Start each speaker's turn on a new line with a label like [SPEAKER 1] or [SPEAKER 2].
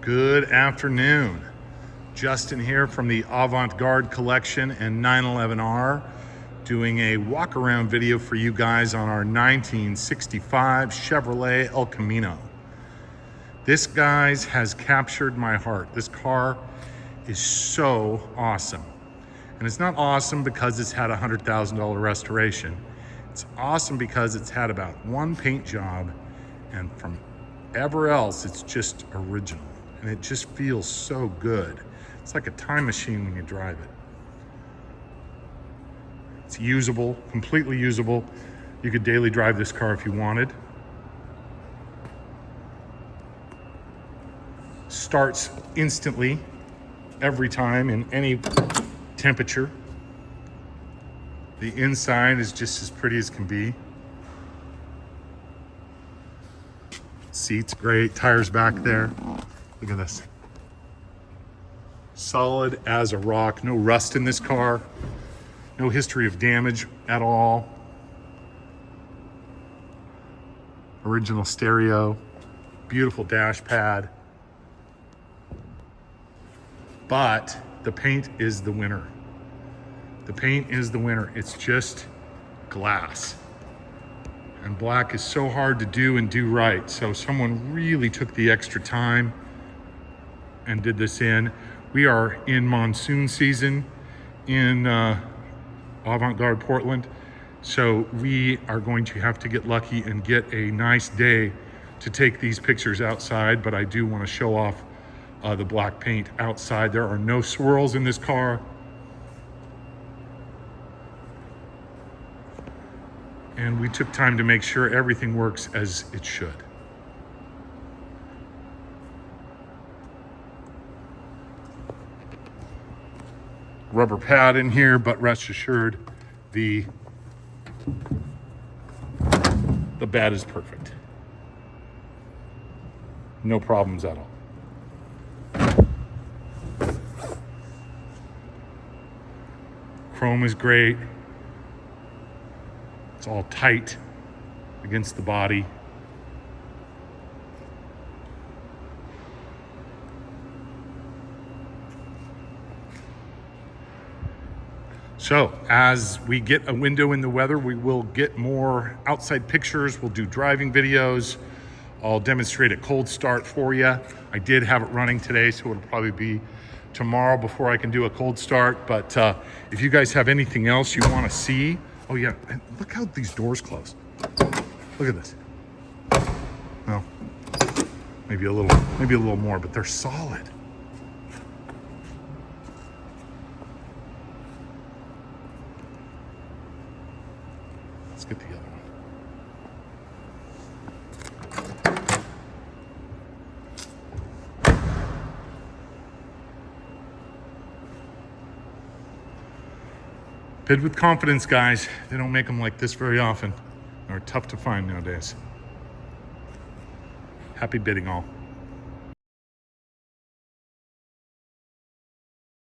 [SPEAKER 1] Good afternoon. Justin here from the Avant-Garde Collection and 911R doing a walk around video for you guys on our 1965 Chevrolet El Camino. This, guys, has captured my heart. This car is so awesome. And it's not awesome because it's had a $100,000 restoration. It's awesome because it's had about one paint job, and from ever else, it's just original. And it just feels so good. It's like a time machine when you drive it. It's usable, completely usable. You could daily drive this car if you wanted. Starts instantly every time in any temperature. The inside is just as pretty as can be. Seats great, tires back there. Look at this. Solid as a rock, no rust in this car, no history of damage at all. Original stereo, beautiful dash pad. But the paint is the winner. The paint is the winner. It's just glass. And black is so hard to do and do right. So someone really took the extra time and did this in. We are in monsoon season in Avant-Garde Portland. So we are going to have to get lucky and get a nice day to take these pictures outside, but I do want to show off the black paint outside. There are no swirls in this car. And we took time to make sure everything works as it should. Rubber pad in here, but rest assured, the bed is perfect. No problems at all. Chrome is great. It's all tight against the body. So as we get a window in the weather, we will get more outside pictures. We'll do driving videos. I'll demonstrate a cold start for you. I did have it running today, so it'll probably be tomorrow before I can do a cold start. But if you guys have anything else you want to see, oh yeah, and look how these doors close. Look at this. Well, maybe a little more, but they're solid. Let's get the other one. Bid with confidence, guys. They don't make them like this very often. They're tough to find nowadays. Happy bidding all.